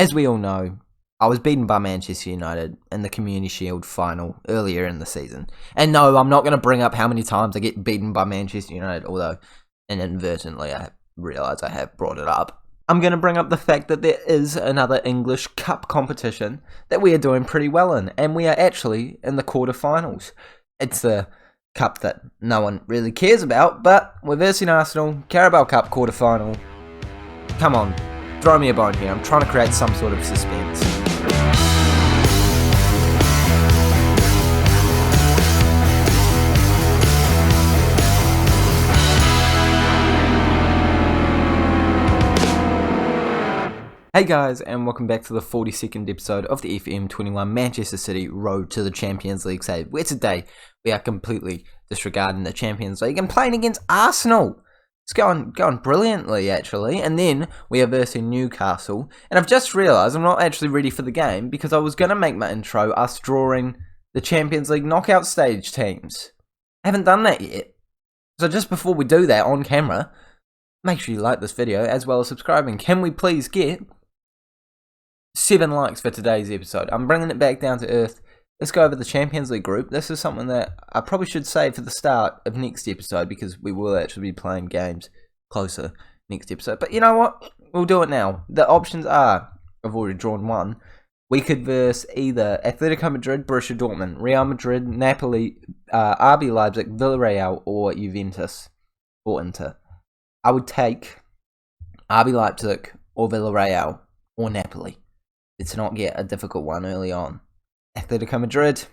as we all know, I was beaten by Manchester United in the Community Sheild final earlier in the season. And no, I'm not going to bring up how many times I get beaten by Manchester United, although inadvertently I realise I have brought it up. I'm going to bring up the fact that there is another English Cup competition that we are doing pretty well in, and we are actually in the quarterfinals. It's the cup that no one really cares about, but we're versing Arsenal, Carabao Cup quarterfinal. Come on, throw me a bone here. I'm trying to create some sort of suspense. Hey guys, and welcome back to the 42nd episode of the FM21 Manchester City Road to the Champions League save, where today we are completely disregarding the Champions League and playing against Arsenal. It's going brilliantly, actually, and then we are versing Newcastle, and I've just realised I'm not actually ready for the game because I was going to make my intro us drawing the Champions League knockout stage teams. I haven't done that yet, so just before we do that on camera, make sure you like this video as well as subscribing. Can we please get 7 likes for today's episode? I'm bringing it back down to earth. Let's go over the Champions League group. This is something that I probably should save for the start of next episode because we will actually be playing games closer next episode. But you know what? We'll do it now. The options are, I've already drawn one. We could verse either Atletico Madrid, Borussia Dortmund, Real Madrid, Napoli, RB Leipzig, Villarreal, or Juventus, or Inter. I would take RB Leipzig or Villarreal or Napoli. Let's not get a difficult one early on. Atletico Madrid,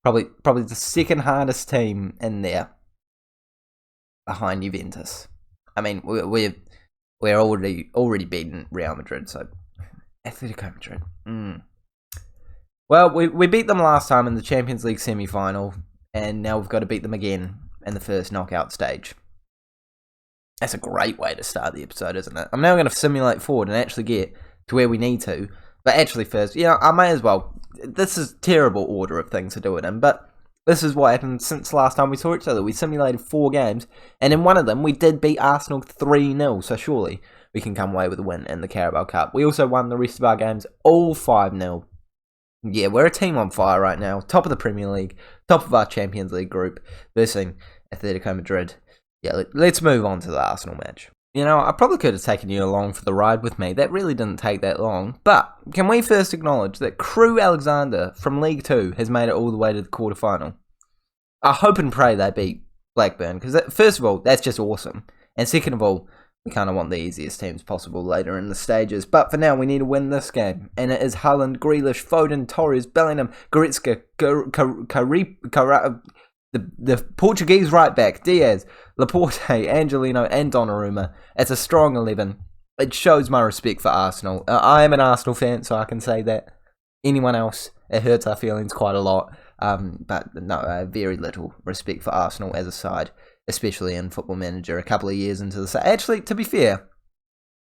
probably the second hardest team in there, behind Juventus. I mean, we're already beaten Real Madrid, so Atletico Madrid. Well, we beat them last time in the Champions League semi-final, and now we've got to beat them again in the first knockout stage. That's a great way to start the episode, isn't it? I'm now going to simulate forward and actually get to where we need to. But actually first, I may as well. This is terrible order of things to do it in, but this is what happened since last time we saw each other. We simulated 4 games, and in one of them, we did beat Arsenal 3-0, so surely we can come away with a win in the Carabao Cup. We also won the rest of our games all 5-0. Yeah, we're a team on fire right now. Top of the Premier League, top of our Champions League group, versus Atletico Madrid. Yeah, let's move on to the Arsenal match. I probably could have taken you along for the ride with me. That really didn't take that long. But can we first acknowledge that Crew Alexander from League 2 has made it all the way to the quarterfinal? I hope and pray they beat Blackburn, because first of all, that's just awesome. And second of all, we kind of want the easiest teams possible later in the stages. But for now, we need to win this game. And it is Haaland, Grealish, Foden, Torres, Bellingham, Goretzka, the Portuguese right back, Diaz, Laporte, Angelino, and Donnarumma. It's a strong 11. It shows my respect for Arsenal. I am an Arsenal fan, so I can say that. Anyone else, it hurts our feelings quite a lot. But no, very little respect for Arsenal as a side, especially in Football Manager a couple of years into the side. Actually, to be fair,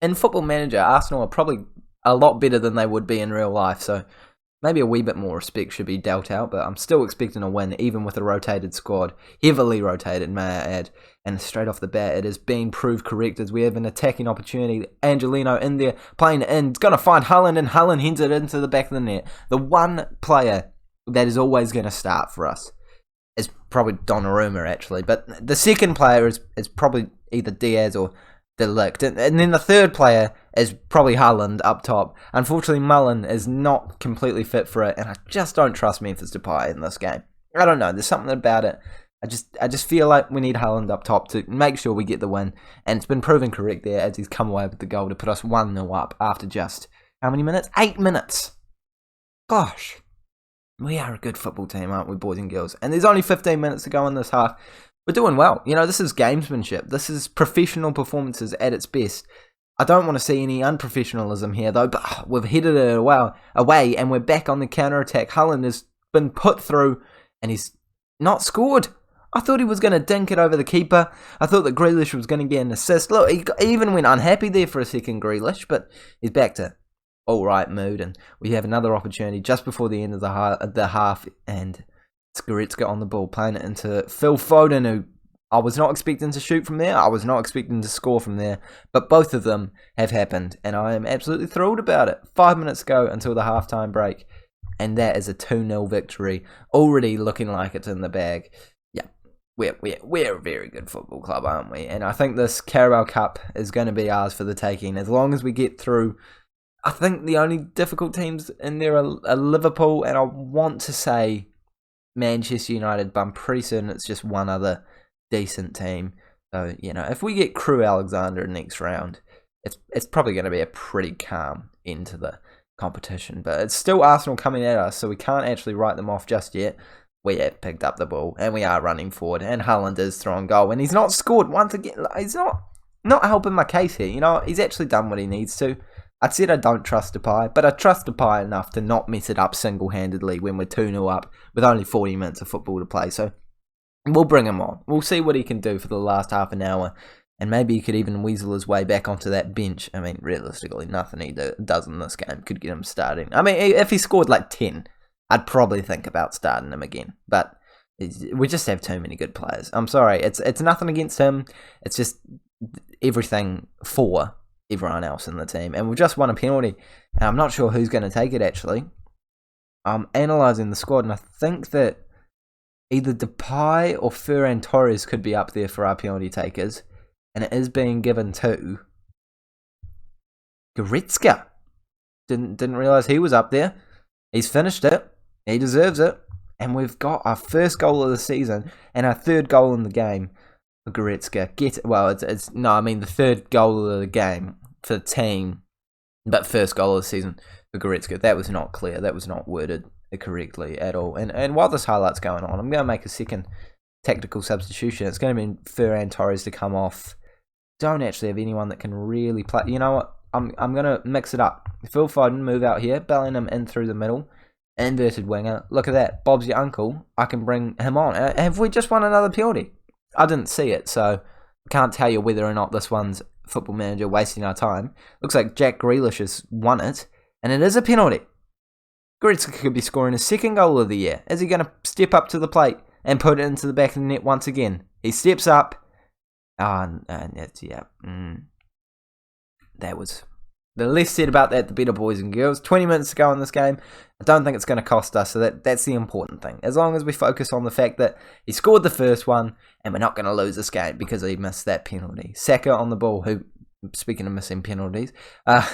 in Football Manager, Arsenal are probably a lot better than they would be in real life, so maybe a wee bit more respect should be dealt out, but I'm still expecting a win, even with a rotated squad. Heavily rotated, may I add. And straight off the bat, it has been proved correct as we have an attacking opportunity. Angelino in there, playing it in. It's going to find Haaland, and Haaland hits it into the back of the net. The one player that is always going to start for us is probably Donnarumma, actually. But the second player is probably either Diaz or De Ligt. And then the third player is probably Haaland up top. Unfortunately, Mullen is not completely fit for it, and I just don't trust Memphis Depay in this game. I don't know, there's something about it. I just feel like we need Haaland up top to make sure we get the win, and it's been proven correct there as he's come away with the goal to put us 1-0 up after just, how many minutes? 8 minutes! Gosh, we are a good football team, aren't we, boys and girls? And there's only 15 minutes to go in this half. We're doing well. This is gamesmanship. This is professional performances at its best. I don't want to see any unprofessionalism here, though, but we've headed it away, and we're back on the counter-attack. Haaland has been put through, and he's not scored. I thought he was going to dink it over the keeper. I thought that Grealish was going to get an assist. Look, he even went unhappy there for a second, Grealish, but he's back to all-right mood, and we have another opportunity just before the end of the half, and it's Goretzka on the ball, playing it into Phil Foden, who I was not expecting to shoot from there. I was not expecting to score from there. But both of them have happened. And I am absolutely thrilled about it. 5 minutes ago until the halftime break. And that is a 2-0 victory. Already looking like it's in the bag. Yeah, we're a very good football club, aren't we? And I think this Carabao Cup is going to be ours for the taking. As long as we get through. I think the only difficult teams in there are Liverpool. And I want to say Manchester United. But I'm pretty certain it's just one other decent team. So, if we get Crew Alexander next round, it's probably going to be a pretty calm end to the competition. But it's still Arsenal coming at us, so we can't actually write them off just yet. We have picked up the ball, and we are running forward, and Haaland is throwing goal, and he's not scored once again. He's not helping my case here. He's actually done what he needs to. I said I don't trust Depay, but I trust Depay enough to not mess it up single-handedly when we're 2-0 up with only 40 minutes of football to play. So we'll bring him on. We'll see what he can do for the last half an hour. And maybe he could even weasel his way back onto that bench. I mean, realistically, nothing he does in this game could get him starting. I mean, if he scored like 10, I'd probably think about starting him again. But we just have too many good players. I'm sorry. It's nothing against him. It's just everything for everyone else in the team. And we've just won a penalty. And I'm not sure who's going to take it, actually. I'm analysing the squad, and I think that either Depay or Ferran Torres could be up there for our penalty takers. And it is being given to Goretzka. Didn't realise he was up there. He's finished it. He deserves it. And we've got our first goal of the season and our third goal in the game for Goretzka. The third goal of the game for the team, but first goal of the season for Goretzka. That was not clear. That was not worded correctly at all. And while this highlight's going on, I'm going to make a second tactical substitution. It's going to be Ferran Torres to come off. Don't actually have anyone that can really play. You know what? I'm going to mix it up. Phil Foden, move out here. Bellingham in through the middle. Inverted winger. Look at that. Bob's your uncle. I can bring him on. Have we just won another penalty? I didn't see it, so I can't tell you whether or not this one's Football Manager wasting our time. Looks like Jack Grealish has won it, and it is a penalty. Goretzka could be scoring his second goal of the year. Is he going to step up to the plate and put it into the back of the net once again? He steps up. That was the less said about that, the better, boys and girls. 20 minutes to go in this game. I don't think it's going to cost us, so that's the important thing. As long as we focus on the fact that he scored the first one, and we're not going to lose this game because he missed that penalty. Saka on the ball, who, speaking of missing penalties,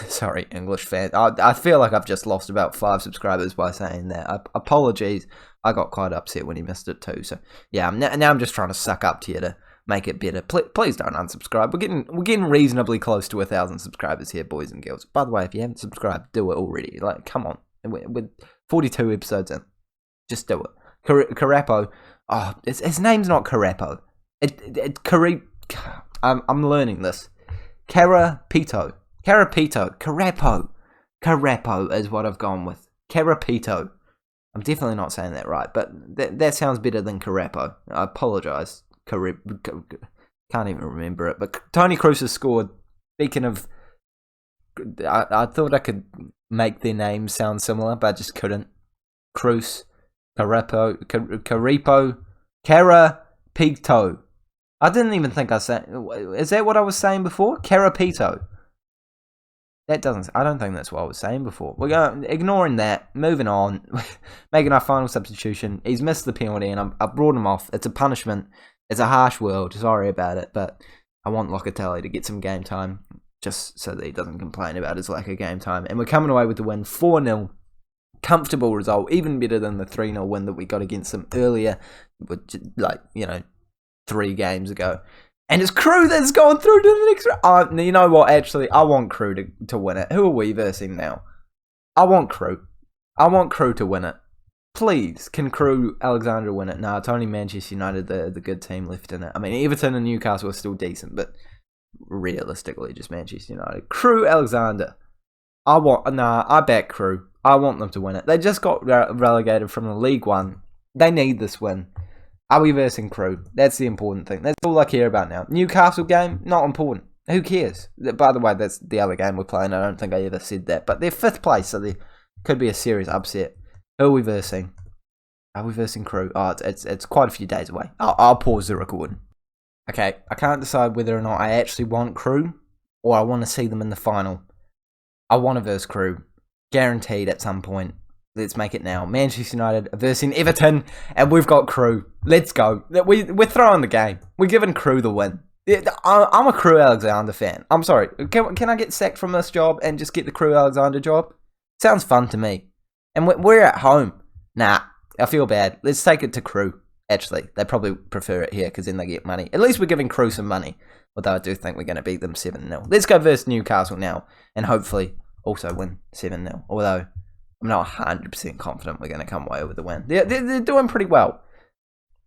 sorry, English fan, I feel like I've just lost about 5 subscribers by saying that. Apologies, I got quite upset when he missed it too. So yeah, now I'm just trying to suck up to you to make it better. Please don't unsubscribe. We're getting reasonably close to 1,000 subscribers here, boys and girls. By the way, if you haven't subscribed, do it already. Like, come on. We're 42 episodes in. Just do it. Carapo. Oh, his name's not Carapo. I'm learning this. Carapito. Carapo is what I've gone with. Carapito. I'm definitely not saying that right, but that sounds better than Carapo. I apologise. Can't even remember it. But Tony Kroos has scored. Speaking of, I thought I could make their names sound similar, but I just couldn't. Kroos, Carapito. I didn't even think I said. Is that what I was saying before? Carapito. I don't think that's what I was saying before. We're going, ignoring that, moving on, making our final substitution. He's missed the penalty, and I brought him off. It's a punishment. It's a harsh world. Sorry about it, but I want Locatelli to get some game time, just so that he doesn't complain about his lack of game time. And we're coming away with the win, 4-0. Comfortable result, even better than the 3-0 win that we got against them earlier, 3 games ago. And it's Crew that's going through to the next round. You know what, actually, I want Crew to win it. Who are we versing now? I want Crew. I want Crew to win it. Please, can Crew Alexander win it? No, it's only Manchester United, the good team left in it. I mean, Everton and Newcastle are still decent, but realistically, just Manchester United. Crew Alexander. I back Crew. I want them to win it. They just got relegated from the League One. They need this win. Are we versing Crew? That's the important thing. That's all I care about now. Newcastle game, not important. Who cares? By the way, that's the other game we're playing. I don't think I ever said that. But they're 5th place, so there could be a serious upset. Who are we versing? Are we versing Crew? Oh, it's quite a few days away. I'll pause the recording. Okay, I can't decide whether or not I actually want Crew or I want to see them in the final. I want to verse Crew. Guaranteed at some point. Let's make it now. Manchester United versing Everton, and we've got Crew. Let's go. We're throwing the game. We're giving Crew the win. I'm a Crew Alexander fan. I'm sorry. Can I get sacked from this job and just get the Crew Alexander job? Sounds fun to me. And we're at home. Nah, I feel bad. Let's take it to Crew. Actually, they probably prefer it here because then they get money. At least we're giving Crew some money. Although I do think we're going to beat them 7-0. Let's go versus Newcastle now. And hopefully also win 7-0. Although I'm not 100% confident we're going to come away with the win. They're doing pretty well.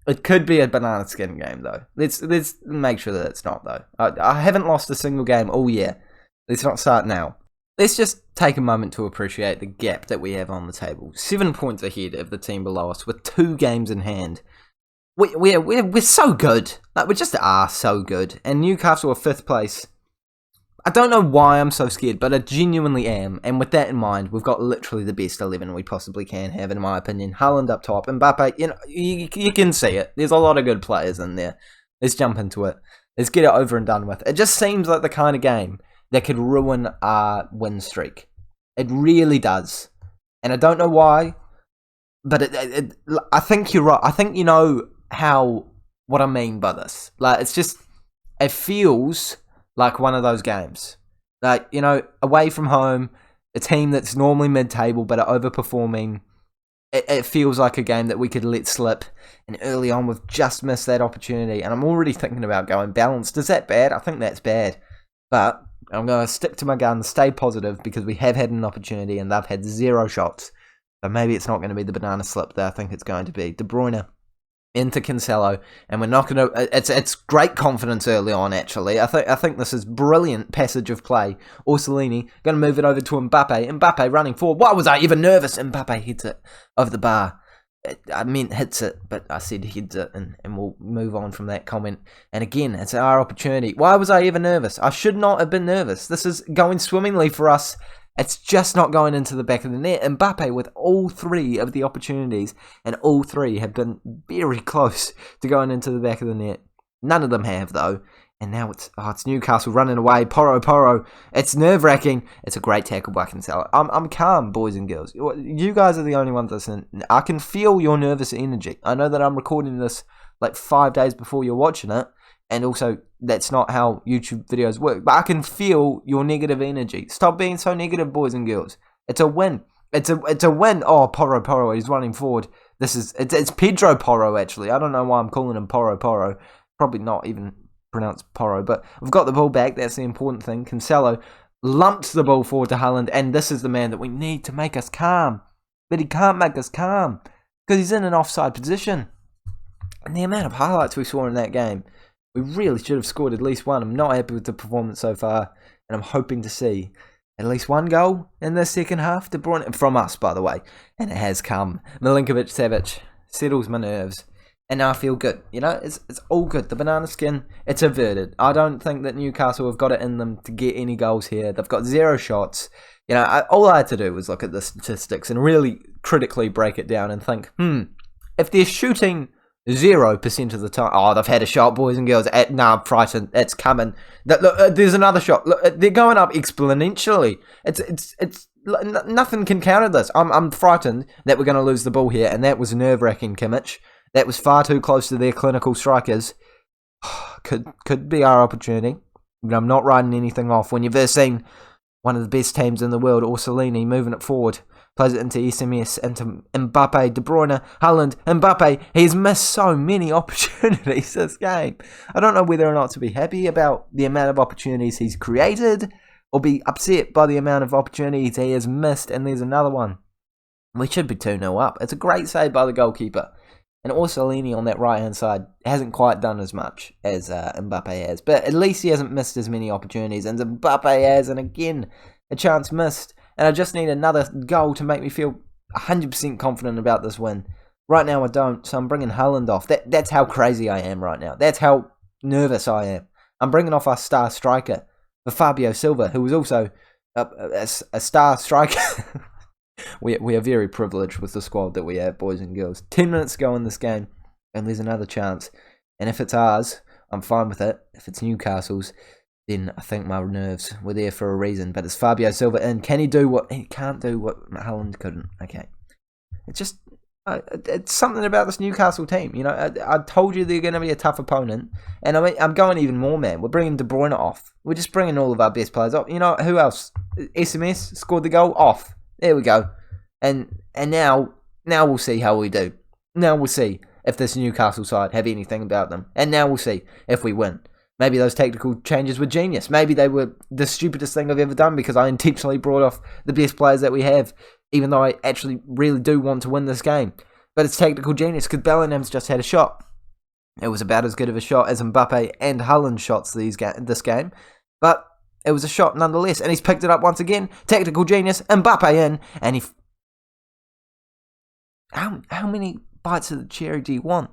It could be a banana skin game though. Let's make sure that it's not though. I haven't lost a single game all year. Let's not start now. Let's just take a moment to appreciate the gap that we have on the table. 7 points ahead of the team below us with 2 games in hand. We're so good. Like, we just are so good. And Newcastle are 5th place. I don't know why I'm so scared, but I genuinely am. And with that in mind, we've got literally the best 11 we possibly can have, in my opinion. Haaland up top, Mbappe, you can see it. There's a lot of good players in there. Let's jump into it. Let's get it over and done with. It just seems like the kind of game that could ruin our win streak. It really does. And I don't know why, but I think you're right. I think you know what I mean by this. Like, it feels like one of those games. Like, away from home, a team that's normally mid-table but are overperforming. It feels like a game that we could let slip. And early on, we've just missed that opportunity. And I'm already thinking about going balanced. Is that bad? I think that's bad. But I'm going to stick to my guns, stay positive, because we have had an opportunity and they've had 0 shots. So maybe it's not going to be the banana slip that I think it's going to be. De Bryune into Cancelo, and we're not going to. It's great confidence early on. Actually, I think this is brilliant passage of play. Orsolini going to move it over to Mbappe. Mbappe running forward. Why was I even nervous? Mbappe hits it over the bar. I meant hits it, but I said heads it, and we'll move on from that comment. And again, it's our opportunity. Why was I even nervous? I should not have been nervous. This is going swimmingly for us. It's just not going into the back of the net. Mbappe with all 3 of the opportunities, and all 3 have been very close to going into the back of the net. None of them have, though. And now it's Newcastle running away. Porro. It's nerve-wracking. It's a great tackle by Cancelo. I'm calm, boys and girls. You guys are the only ones listening. I can feel your nervous energy. I know that I'm recording this like 5 days before you're watching it. And also, that's not how YouTube videos work. But I can feel your negative energy. Stop being so negative, boys and girls. It's a win. It's a win. Oh, Porro. He's running forward. It's Pedro Porro, actually. I don't know why I'm calling him Porro. Probably not even pronounced Porro. But we've got the ball back. That's the important thing. Cancelo lumps the ball forward to Haaland. And this is the man that we need to make us calm. But he can't make us calm. Because he's in an offside position. And the amount of highlights we saw in that game. We really should have scored at least one. I'm not happy with the performance so far, and I'm hoping to see at least one goal in the second half. De Bryune, from us, by the way, and it has come. Milinkovic-Savic settles my nerves, and now I feel good. It's all good. The banana skin, it's averted. I don't think that Newcastle have got it in them to get any goals here. They've got 0 shots. All I had to do was look at the statistics and really critically break it down and think, if they're shooting 0% of the time. Oh, they've had a shot, boys and girls. I'm frightened. It's coming. Look, there's another shot. Look, they're going up exponentially. It's nothing can counter this. I'm frightened that we're going to lose the ball here, and that was nerve-wracking, Kimmich. That was far too close to their clinical strikers. Could be our opportunity, but I'm not writing anything off. When you've ever seen one of the best teams in the world, Orsolini, moving it forward, plays it into SMS, into Mbappe, De Bruyne, Haaland, Mbappe. He's missed so many opportunities this game. I don't know whether or not to be happy about the amount of opportunities he's created, or be upset by the amount of opportunities he has missed, and there's another one. We should be 2-0 up. It's a great save by the goalkeeper. And Orsolini on that right-hand side hasn't quite done as much as Mbappe has. But at least he hasn't missed as many opportunities. And Mbappe has, and again, a chance missed. And I just need another goal to make me feel 100% confident about this win. Right now I don't, so I'm bringing Haaland off. That's how crazy I am right now. That's how nervous I am. I'm bringing off our star striker for Fabio Silva, who was also a star striker. We are very privileged with the squad that we have, boys and girls. 10 minutes to go in this game, and there's another chance. And if it's ours, I'm fine with it. If it's Newcastle's, then I think my nerves were there for a reason. But it's Fabio Silva in. Can he do what he can't do what Haaland couldn't? Okay. It's just it's something about this Newcastle team. You know, I told you they're going to be a tough opponent, and I mean, I'm going even more, man. We're bringing De Bruyne off. We're just bringing all of our best players off. You know, who else? SMS scored the goal off. There we go. And now we'll see how we do. Now we'll see if this Newcastle side have anything about them, and now we'll see if we win. Maybe those tactical changes were genius. Maybe they were the stupidest thing I've ever done because I intentionally brought off the best players that we have, even though I actually really do want to win this game. But it's tactical genius because Bellingham's just had a shot. It was about as good of a shot as Mbappe and Haaland shots this game. But it was a shot nonetheless. And he's picked it up once again. Tactical genius. Mbappe in. And he... How many bites of the cherry do you want?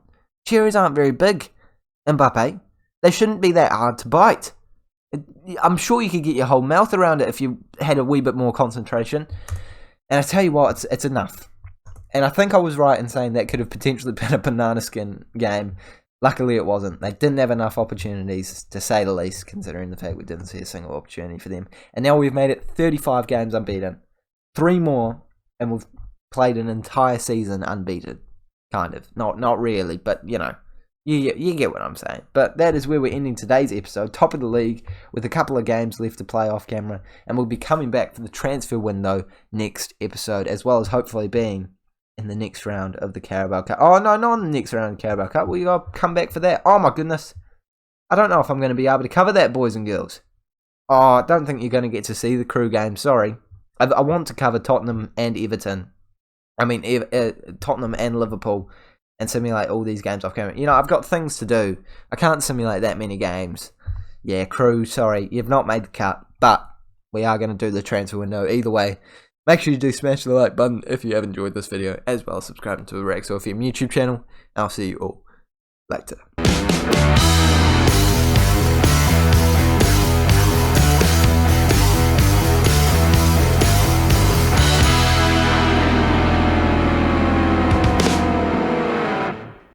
Cherries aren't very big, Mbappe. They shouldn't be that hard to bite. I'm sure you could get your whole mouth around it if you had a wee bit more concentration. And I tell you what, it's enough. And I think I was right in saying that could have potentially been a banana skin game. Luckily it wasn't. They didn't have enough opportunities, to say the least, considering the fact we didn't see a single opportunity for them. And now we've made it 35 games unbeaten. 3 more, and we've played an entire season unbeaten. Kind of. Not really, but, you know. You get what I'm saying. But that is where we're ending today's episode. Top of the league with a couple of games left to play off camera. And we'll be coming back for the transfer window next episode, as well as hopefully being in the next round of the Carabao Cup. Oh, no, not in the next round of the Carabao Cup. We got to come back for that. Oh, my goodness. I don't know if I'm going to be able to cover that, boys and girls. Oh, I don't think you're going to get to see the Crew game. Sorry. I want to cover Tottenham and Everton. I mean, Tottenham and Liverpool. And simulate all these games off camera. You know, I've got things to do. I can't simulate that many games. Yeah, Crew, sorry, you've not made the cut. But we are going to do the transfer window either way. Make sure you do smash the like button if you have enjoyed this video, as well as subscribing to the Rex FM YouTube channel. I'll see you all later.